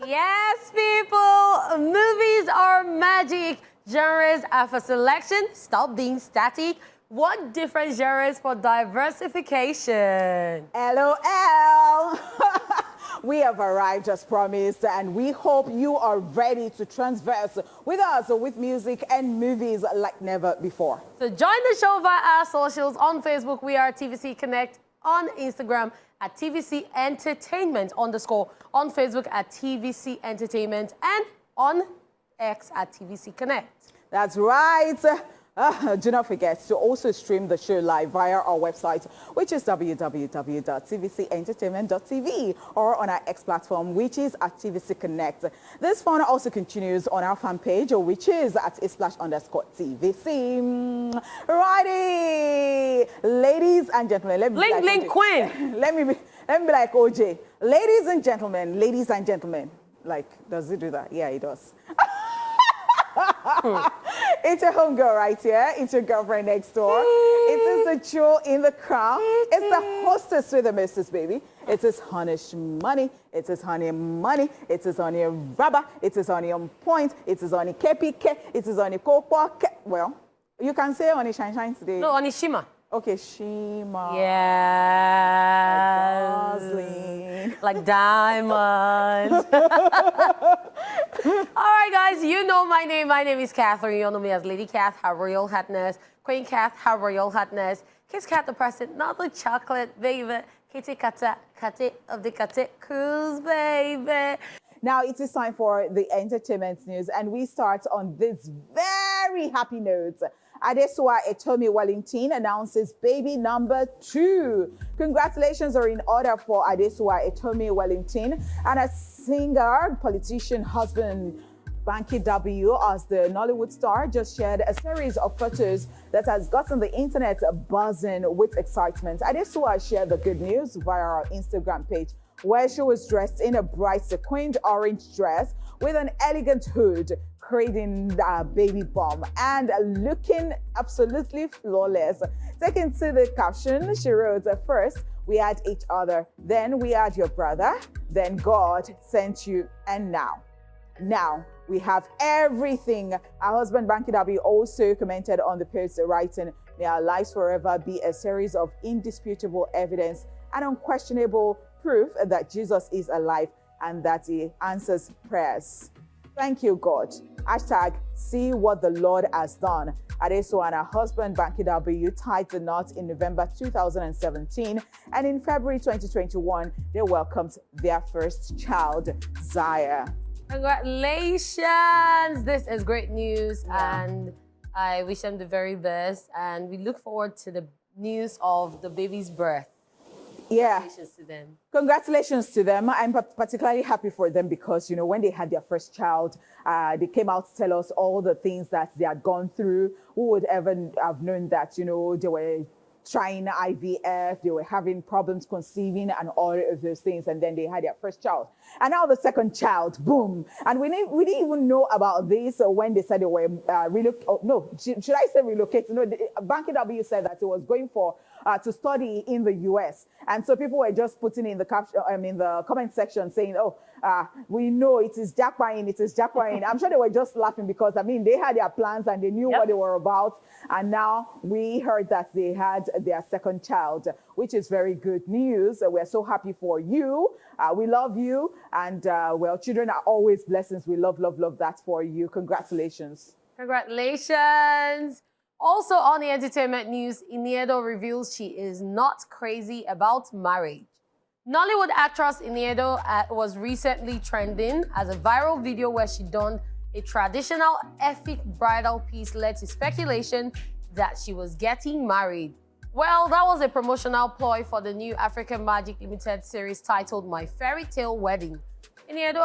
Yes, people, movies are magic. Genres are for selection. Stop being static. What different genres for diversification? LOL. We have arrived as promised, and we hope you are ready to transverse with us with music and movies like never before. So join the show via our socials. On Facebook, we are TVC Connect. On Instagram at TVC Entertainment _ on Facebook at TVC Entertainment, and on X at TVC Connect. That's right. Do not forget to also stream the show live via our website, which is www.tvcentertainment.tv, or on our X platform, which is at TVC Connect. This fun also continues on our fan page, which is at Esplash _TVC. Righty, ladies and gentlemen, let me Bling, bling, queen. let me be like OJ. Ladies and gentlemen, like, does it do that? Yeah, it does. It's a homegirl right here. It's your girlfriend next door. It is the jewel in the crown. It's the hostess with the missus, baby. It is honey money. It is honey money. It is honey rubber. It is honey on point. It is honey kepike. It is honey cocoa. Well, you can say honey shine today. No, honey shima. Okay, shima. Yeah. Dazzling. Like diamond. All right, guys, you know my name. My name is Catherine. You know me as Lady Cath, Her Royal Highness, Queen Cath, Her Royal Highness, Kiss Cat the Person, not the chocolate, baby. Kitty Kata, Kate of the Kate Cruise, baby. Now it is time for the entertainment news, and we start on this very happy note. Adesua Etomi Wellington announces baby number 2. Congratulations are in order for Adesua Etomi Wellington and a singer, politician, husband, Banky W, as the Nollywood star just shared a series of photos that has gotten the internet buzzing with excitement. Adesua shared the good news via our Instagram page, where she was dressed in a bright sequined orange dress with an elegant hood, creating a baby bump and looking absolutely flawless. Taking to the caption, she wrote, "First, we had each other, then we had your brother, then God sent you, and now we have everything." Our husband, Banky W, also commented on the post, writing, "May our lives forever be a series of indisputable evidence and unquestionable proof that Jesus is alive and that he answers prayers. Thank you, God. Hashtag see what the Lord has done." Adeso and her husband, Banky W, tied the knot in November 2017. And in February 2021, they welcomed their first child, Zaya. Congratulations. This is great news. Yeah. And I wish them the very best. And we look forward to the news of the baby's birth. Yeah. Congratulations to them. Congratulations to them. I'm particularly happy for them because, you know, when they had their first child, they came out to tell us all the things that they had gone through. Who would ever have known that, you know, they were trying IVF, they were having problems conceiving and all of those things, and then they had their first child. And now the second child, boom. And we didn't even know about this when they said they were should I say relocating? No, Banky W said that it was going for to study in the US. And so people were just putting in the caption, in the comment section saying, we know it is jackpotting, it is jackpotting. I'm sure they were just laughing because, I mean, they had their plans and they knew what they were about. And now we heard that they had their second child, which is very good news. We're so happy for you. We love you. And, well, children are always blessings. We love, love, love that for you. Congratulations. Congratulations. Also on the entertainment news, Iniedo reveals she is not crazy about marriage. Nollywood actress Iniedo was recently trending as a viral video where she donned a traditional Efik bridal piece led to speculation that she was getting married. Well, that was a promotional ploy for the new African Magic Limited series titled My Fairy Tale Wedding. Iniedo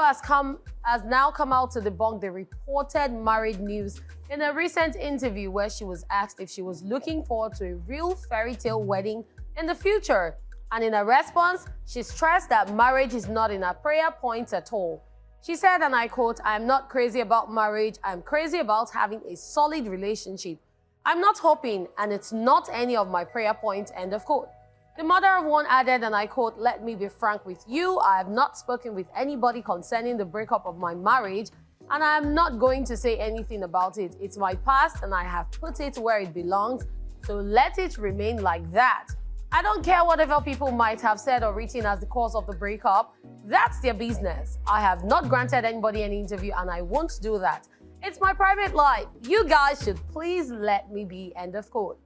has now come out to debunk the reported married news in a recent interview where she was asked if she was looking forward to a real fairy tale wedding in the future. And in her response, she stressed that marriage is not in her prayer points at all. She said, and I quote, "I am not crazy about marriage. I'm crazy about having a solid relationship. I'm not hoping, and it's not any of my prayer points," end of quote. The mother of one added, and I quote, "Let me be frank with you. I have not spoken with anybody concerning the breakup of my marriage, and I am not going to say anything about it. It's my past, and I have put it where it belongs, so let it remain like that. I don't care whatever people might have said or written as the cause of the breakup. That's their business. I have not granted anybody any interview, and I won't do that. It's my private life. You guys should please let me be," end of quote.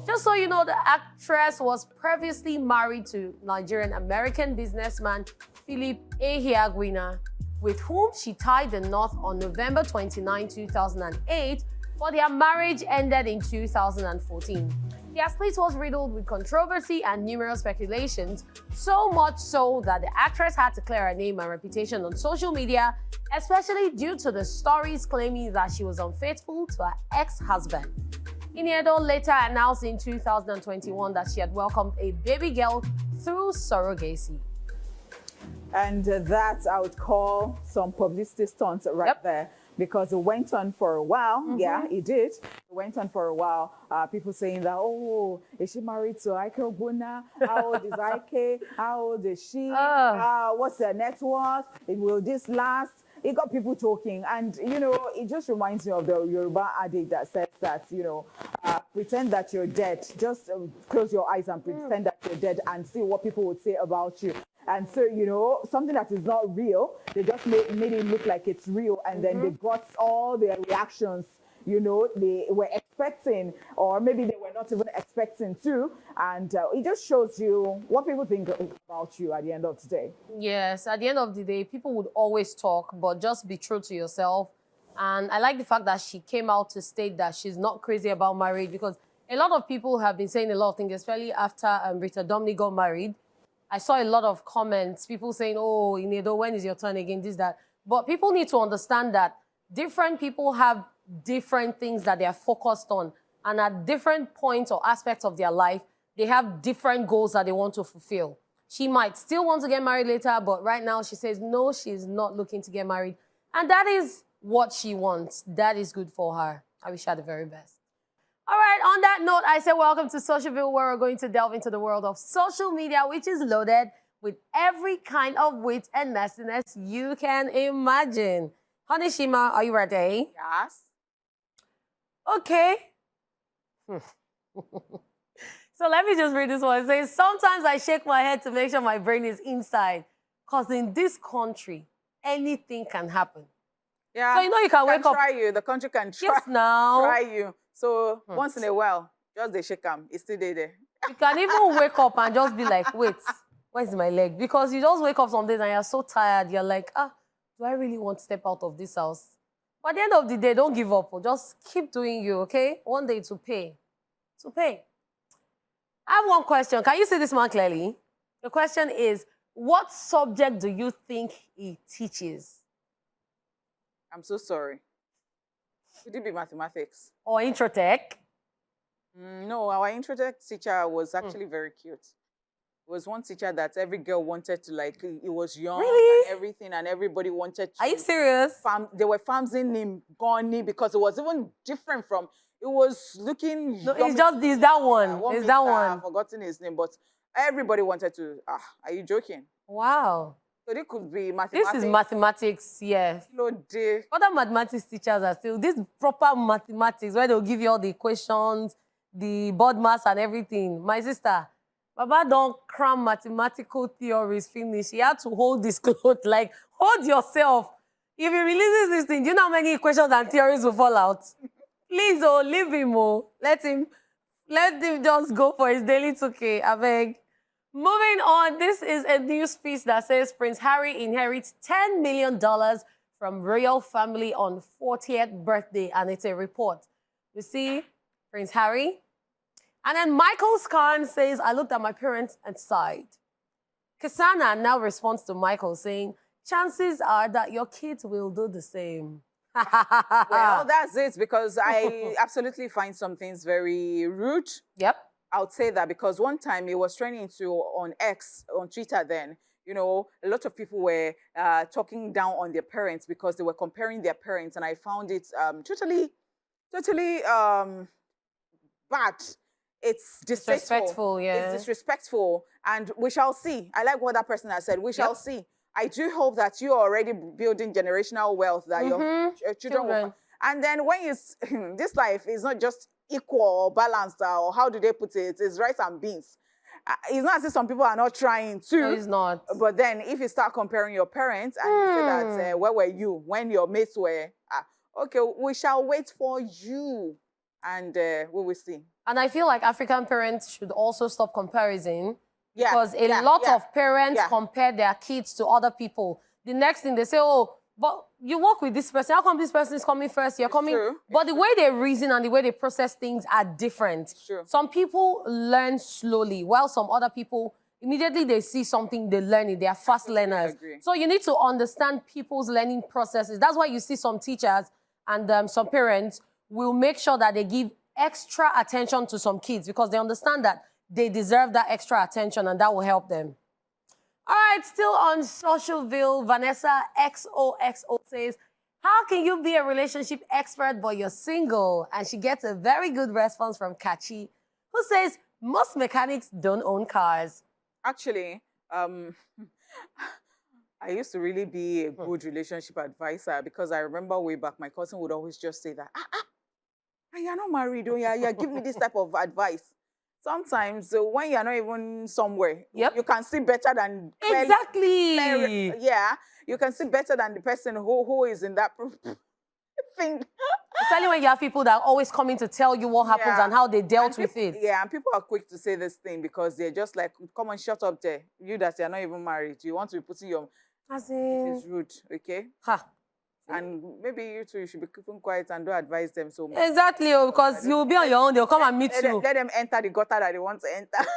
Just so you know, the actress was previously married to Nigerian-American businessman Philip Ehiagwina, with whom she tied the knot on November 29, 2008, but their marriage ended in 2014. Their split was riddled with controversy and numerous speculations, so much so that the actress had to clear her name and reputation on social media, especially due to the stories claiming that she was unfaithful to her ex-husband. Iniedo later announced in 2021 that she had welcomed a baby girl through surrogacy. And that I would call some publicity stunts right there, because it went on for a while. Yeah, it did. It went on for a while. People saying that, oh, is she married to Ike Ogbonna? How old is Ike? How old is she? What's their net worth? Will this last? It got people talking, and you know, it just reminds me of the Yoruba adage that says that, you know, pretend that you're dead. Just close your eyes and pretend that you're dead, and see what people would say about you. And so, you know, something that is not real, they just made it look like it's real, and then they got all their reactions, you know, they were expecting, or maybe they were not even expecting to. And it just shows you what people think about you at the end of the day. Yes, at the end of the day, people would always talk, but just be true to yourself. And I like the fact that she came out to state that she's not crazy about marriage, because a lot of people have been saying a lot of things, especially after Rita Dominic got married. I saw a lot of comments, people saying, oh, Iniedo, when is your turn again, this, that. But people need to understand that different people have different things that they are focused on. And at different points or aspects of their life, they have different goals that they want to fulfill. She might still want to get married later, but right now she says, no, she's not looking to get married. And that is what she wants. That is good for her. I wish her the very best. All right, on that note, I say welcome to Socialville, where we're going to delve into the world of social media, which is loaded with every kind of wit and nastiness you can imagine. Honey Shima, are you ready? Yes. Okay. So let me just read this one. It says, sometimes I shake my head to make sure my brain is inside, because in this country, anything can happen. Yeah. So you know you can wake up. Try you. The country can try, Yes, now. try you. So once in a while, just they shake them. It's still there. You can even wake up and just be like, wait, where's my leg? Because you just wake up some days and you're so tired. You're like, do I really want to step out of this house? But at the end of the day, don't give up. Just keep doing you, okay? One day to pay. To pay. I have one question. Can you see this man clearly? The question is, what subject do you think he teaches? I'm so sorry. Could it be mathematics? Or Introtech? No, our Introtech teacher was actually very cute. It was one teacher that every girl wanted to, like, he was young and everything, and everybody wanted to. Are you serious? They were farming him, Goni, because it was even different from, it was looking. No, it's that one. It's that one. I've forgotten his name, but everybody wanted to, are you joking? Wow. So it could be mathematics. This is mathematics, yes. Other mathematics teachers are still, this proper mathematics, where they'll give you all the equations, the board mass and everything. My sister, Baba don't cram mathematical theories finish. He had to hold this cloth, like, hold yourself. If he releases this thing, do you know how many equations and theories will fall out? Please, leave him, Let him just go for his daily 2K, I beg. Moving on, this is a news piece that says Prince Harry inherits $10 million from royal family on 40th birthday, and it's a report. You see, Prince Harry. And then Michael Scan says, I looked at my parents and sighed. Kasana now responds to Michael saying, chances are that your kids will do the same. Well, that's it, because I absolutely find some things very rude. Yep. I would say that because one time it was trending on X, on Twitter then, you know, a lot of people were talking down on their parents because they were comparing their parents, and I found it totally bad. it's disrespectful. Yeah. It's disrespectful. And we shall see. I like what that person has said. We shall see. I do hope that you're already building generational wealth that your children will. And then when you, this life is not just equal or balanced, or how do they put it? It's rice and beans. It's not as if some people are not trying to. No, it's not. But then if you start comparing your parents and you say that, where were you when your mates were? Okay, we shall wait for you. And we will see. And I feel like African parents should also stop comparison. Because a lot of parents compare their kids to other people. The next thing they say, oh, but you work with this person. How come this person is coming first? You're coming. True. But the way they reason and the way they process things are different. True. Some people learn slowly, while some other people, immediately they see something, they learn it. They are fast learners. So you need to understand people's learning processes. That's why you see some teachers and some parents will make sure that they give extra attention to some kids because they understand that they deserve that extra attention and that will help them. All right, still on Socialville, Vanessa XOXO says, how can you be a relationship expert but you're single? And she gets a very good response from Kachi, who says, most mechanics don't own cars. Actually, I used to really be a good relationship advisor because I remember way back, my cousin would always just say that, you're not married, oh yeah, give me this type of advice. Sometimes when you're not even somewhere, you can see better than... Exactly. You can see better than the person who is in that thing. Especially when you have people that are always coming to tell you what happens and how they dealt with it. Yeah, and people are quick to say this thing because they're just like, come on, shut up there. You that you're not even married. You want to be putting your... As in... It's rude, okay? And maybe you two, you should be keeping quiet and don't advise them so much. Exactly, because you'll be on your own. They'll come and meet you. Let them enter the gutter that they want to enter.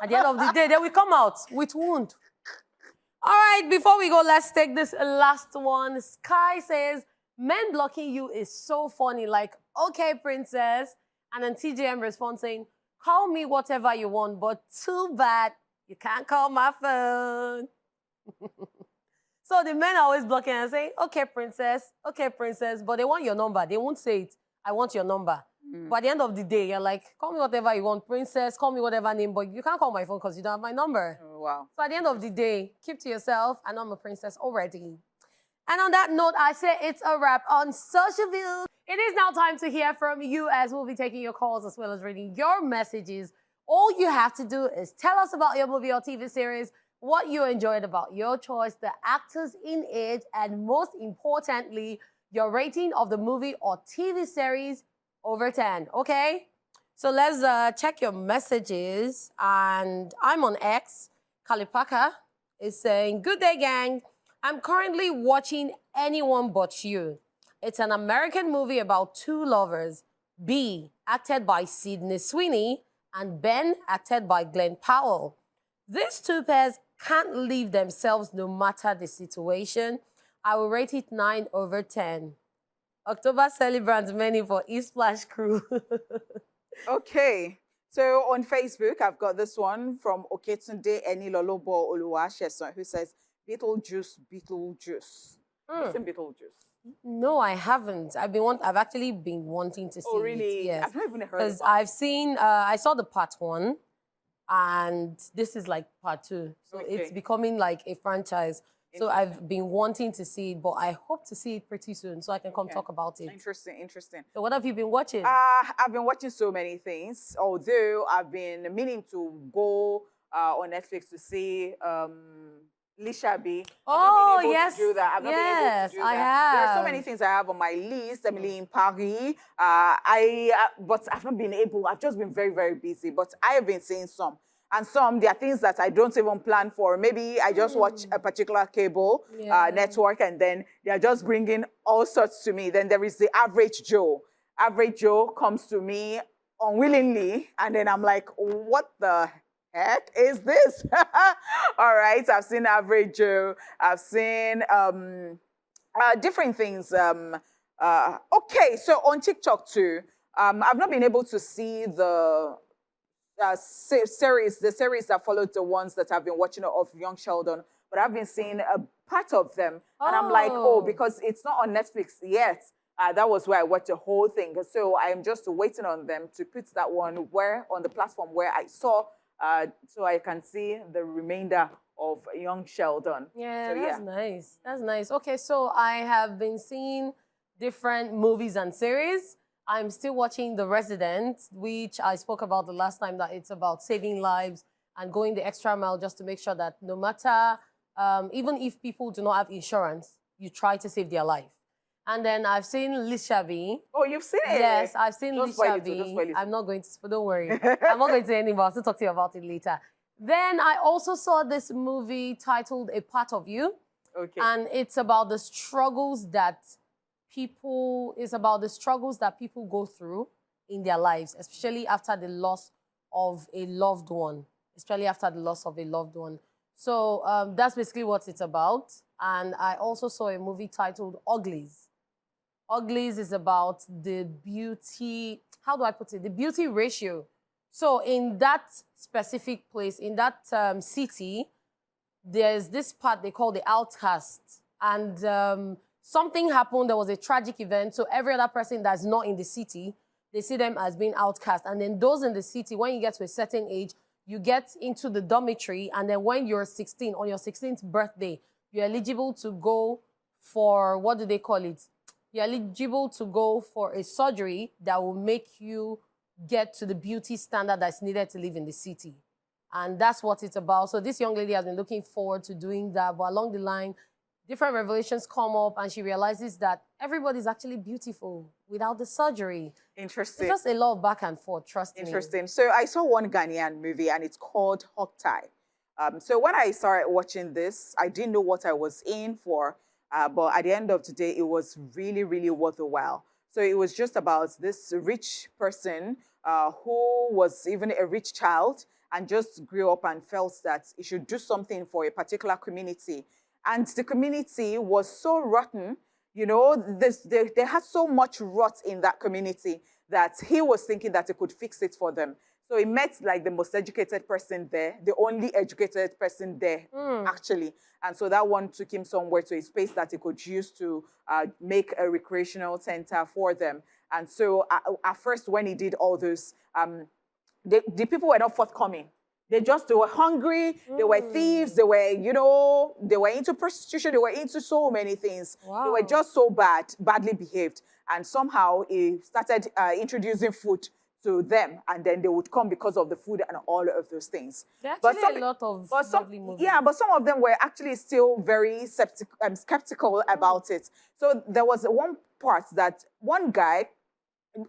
At the end of the day, they will come out with wound. All right, before we go, let's take this last one. Sky says, men blocking you is so funny. Like, okay, princess. And then TJM responds saying, call me whatever you want, but too bad you can't call my phone. So the men are always blocking and saying, okay, princess, but they want your number. They won't say it, I want your number. But at the end of the day, you're like, call me whatever you want, princess, call me whatever name, but you can't call my phone because you don't have my number. Oh, wow. So at the end of the day, keep to yourself, and I'm a princess already. And on that note, I say it's a wrap on Socialville. It is now time to hear from you as we'll be taking your calls as well as reading your messages. All you have to do is tell us about your movie or TV series, what you enjoyed about your choice, the actors in it, and most importantly, your rating of the movie or TV series over 10, okay? So let's check your messages. And I'm on X. Kalipaka is saying, good day, gang. I'm currently watching Anyone But You. It's an American movie about two lovers, B, acted by Sydney Sweeney, and Ben, acted by Glenn Powell. These two pairs can't leave themselves no matter the situation. I will rate it 9 over 10. October celebrants many for Esplash crew. Okay. So on Facebook, I've got this one from Oketunde Enilolobo Oluwaseson, who says, Beetlejuice. Listen, Beetlejuice. No, I haven't. I've actually been wanting to see it. Oh, really? Yes. I've not even heard of it. Because I've seen, I saw the part 1, and this is like part 2. So it's becoming like a franchise. So I've been wanting to see it, but I hope to see it pretty soon so I can come talk about it. Interesting. So what have you been watching? I've been watching so many things, although I've been meaning to go on Netflix to see Lishabi. Oh, yes. To do that. I've not been able to do that. I have. There are so many things I have on my list. Emily in Paris. But I've not been able. I've just been very, very busy. But I have been seeing some. And some, there are things that I don't even plan for. Maybe I just watch a particular cable network, and then they're just bringing all sorts to me. Then there is the average Joe. Average Joe comes to me unwillingly, and then I'm like, what the heck is this? All right, I've seen Average Joe. I've seen different things. Okay, so on TikTok too, I've not been able to see the series that followed the ones that I've been watching of Young Sheldon, but I've been seeing a part of them, and I'm like, because it's not on Netflix yet. That was where I watched the whole thing. So I am just waiting on them to put that one on the platform where I saw, so I can see the remainder of young Sheldon. Yeah, so, that's nice. That's nice. Okay, so I have been seeing different movies and series. I'm still watching The Resident, which I spoke about the last time, that it's about saving lives and going the extra mile just to make sure that no matter, even if people do not have insurance, you try to save their life. And then I've seen Lishabi. Oh, you've seen it? Yes, I've seen Don't spoil it, Lishabi. don't spoil it. I'm not going to, don't worry. I'm not going to say anything, but I'll still talk to you about it later. Then I also saw this movie titled A Part of You. Okay. And it's about the struggles that people go through in their lives, especially after the loss of a loved one. So that's basically what it's about. And I also saw a movie titled Uglies. Uglies is about the beauty, how do I put it? The beauty ratio. So in that specific place, in that city, there's this part they call the outcast. And something happened, there was a tragic event. So every other person that's not in the city, they see them as being outcast. And then those in the city, when you get to a certain age, you get into the dormitory. And then when you're 16, on your 16th birthday, you're eligible to go for, what do they call it? You're eligible to go for a surgery that will make you get to the beauty standard that's needed to live in the city. And that's what it's about. So this young lady has been looking forward to doing that. But along the line, different revelations come up and she realizes that everybody's actually beautiful without the surgery. Interesting. It's just a lot of back and forth, trust me. Interesting. So I saw one Ghanaian movie and it's called Hog Tie. So when I started watching this, I didn't know what I was in for. But at the end of the day, it was really, really worth the while. So it was just about this rich person who was even a rich child and just grew up and felt that he should do something for a particular community. And the community was so rotten, you know, they had so much rot in that community that he was thinking that he could fix it for them. So he met like the most educated person there, the only educated person there, actually. And so that one took him somewhere to a space that he could use to make a recreational center for them. And so at first, when he did all this, the people were not forthcoming. They were hungry, they were thieves, they were, you know, they were into prostitution, they were into so many things. Wow. They were just so badly behaved. And somehow he started introducing food to them, and then they would come because of the food and all of those things. There are actually a lot of lovely movies. Yeah, but some of them were actually still very skeptical about it. So there was one part that one guy,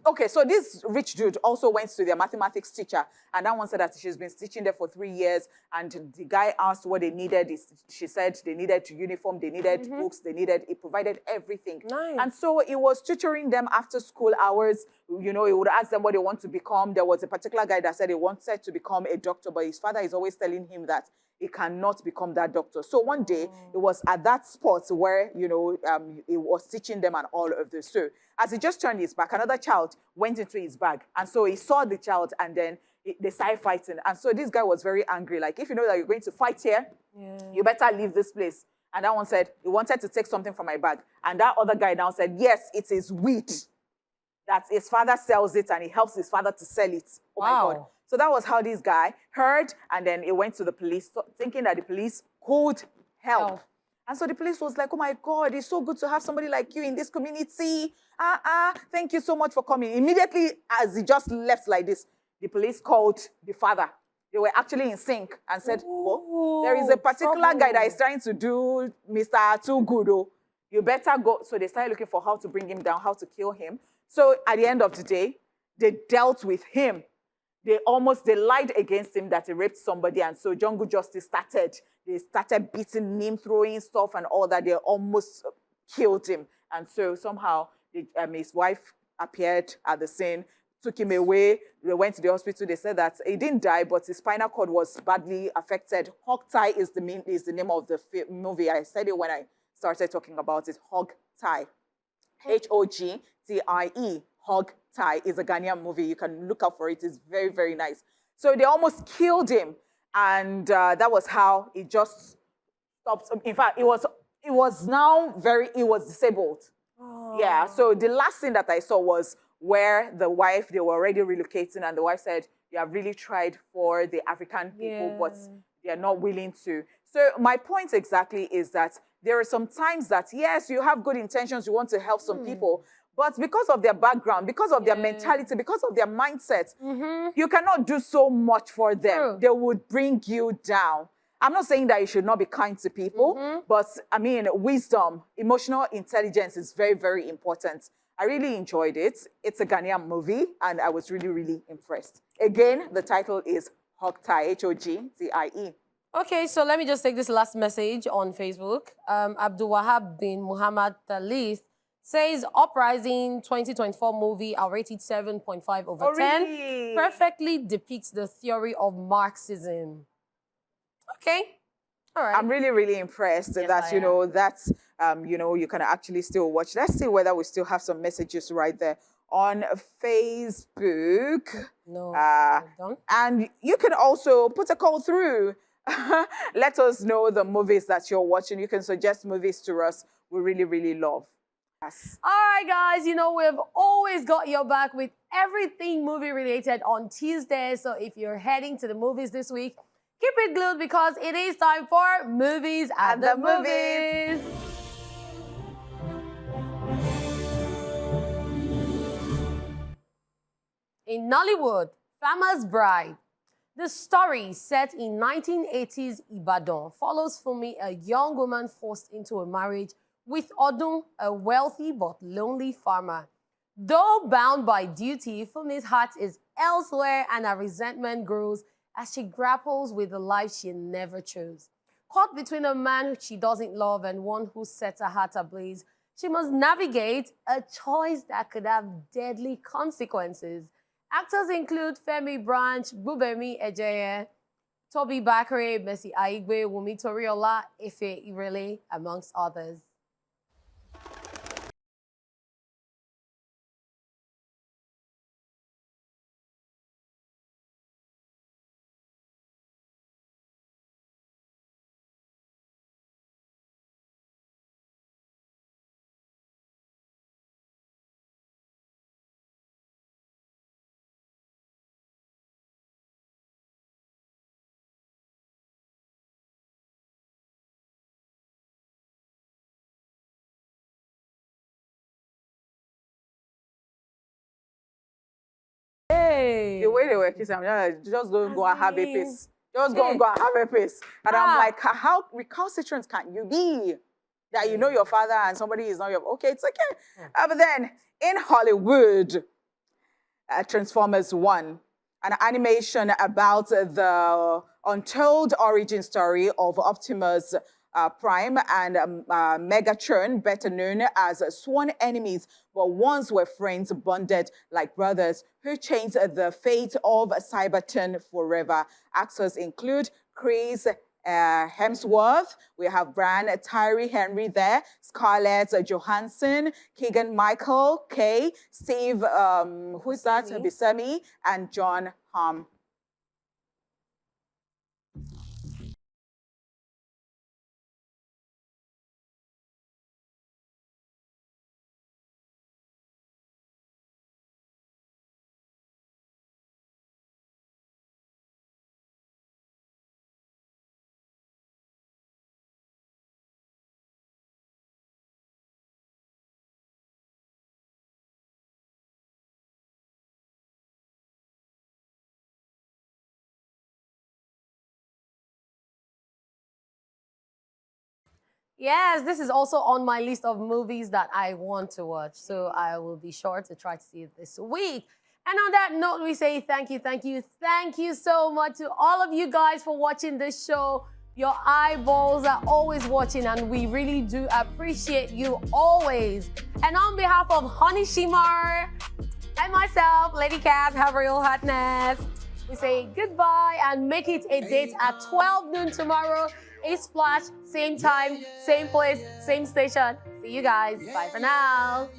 okay, so this rich dude also went to their mathematics teacher, and that one said that she's been teaching there for 3 years, and the guy asked what they needed. She said they needed uniform, they needed books, he provided everything. Nice. And so he was tutoring them after school hours. You know, he would ask them what they want to become. There was a particular guy that said he wanted to become a doctor, but his father is always telling him that he cannot become that doctor. So one day, it was at that spot where, you know, he was teaching them and all of this. So as he just turned his back, another child went into his bag. And so he saw the child and then they started fighting. And so this guy was very angry. Like, if you know that you're going to fight here, you better leave this place. And that one said, he wanted to take something from my bag. And that other guy now said, yes, it is wheat. That his father sells it and he helps his father to sell it. Oh my God. So that was how this guy heard, and then he went to the police thinking that the police could help. And so the police was like, oh my God, it's so good to have somebody like you in this community. Thank you so much for coming. Immediately, as he just left like this, the police called the father. They were actually in sync and said, oh, there is a particular guy that is trying to do Mr. Too Good. Oh, you better go. So they started looking for how to bring him down, how to kill him. So at the end of the day, they dealt with him. They lied against him that he raped somebody. And so Jungle Justice they started beating him, throwing stuff and all that. They almost killed him. And so somehow his wife appeared at the scene, took him away. They went to the hospital. They said that he didn't die, but his spinal cord was badly affected. Hog Tie is the name of the movie. I said it when I started talking about it. Hog Tie. Hogtie. Hog Tie is a Ghanaian movie. You can look out for it. It's very, very nice. So they almost killed him. And that was how it just stopped. In fact, it was disabled. Yeah, so the last thing that I saw was where the wife, they were already relocating, and the wife said, you have really tried for the African people, but they are not willing to. So my point exactly is that there are some times that, yes, you have good intentions, you want to help some people, but because of their background, because of their mentality, because of their mindset, you cannot do so much for them. True. They would bring you down. I'm not saying that you should not be kind to people, but I mean, wisdom, emotional intelligence is very, very important. I really enjoyed it. It's a Ghanaian movie, and I was really, really impressed. Again, the title is Hogtie, Hogtie. Okay, so let me just take this last message on Facebook. Abdul Wahab bin Muhammad Talith says, Uprising 2024 movie, I'll rate it 7.5 over 10. Really? Perfectly depicts the theory of Marxism. Okay. All right. I'm really, really impressed that, you can actually still watch. Let's see whether we still have some messages right there on Facebook. No, don't. And you can also put a call through. Let us know the movies that you're watching. You can suggest movies to us. We really, really love. Yes. All right, guys, we've always got your back with everything movie related on Tuesday. So if you're heading to the movies this week, keep it glued because it is time for Movies at the Movies. In Nollywood, Farmer's Bride. The story, set in 1980s Ibadan, follows Funmi, a young woman forced into a marriage with Odun, a wealthy but lonely farmer. Though bound by duty, Funmi's heart is elsewhere and her resentment grows as she grapples with the life she never chose. Caught between a man who she doesn't love and one who sets her heart ablaze, she must navigate a choice that could have deadly consequences. Actors include Femi Branch, Bubemi Ejeye, Toby Bakare, Messi Aigbe, Wumi Toriola, Efe Irele, amongst others. The way they were kissing, I'm just don't go and have a piece. Just go and have a piece. And I'm like, how recalcitrant can you be? That you know your father and somebody is not your... Okay, it's okay. But then, in Hollywood, Transformers 1, an animation about the untold origin story of Optimus Prime and Megatron, better known as sworn enemies, but once were friends bonded like brothers who changed the fate of Cybertron forever. Actors include Chris Hemsworth, we have Brian Tyree Henry there, Scarlett Johansson, Keegan Michael Kay, Steve, who's that? Buscemi, and John Hamm. Yes, this is also on my list of movies that I want to watch. So I will be sure to try to see it this week. And on that note, we say thank you so much to all of you guys for watching this show. Your eyeballs are always watching, and we really do appreciate you always. And on behalf of Honey Shimar and myself, Lady Cat, have real hotness, we say goodbye and make it a date at 12 noon tomorrow. Esplash, same time, same place, same station. See you guys. Bye for now.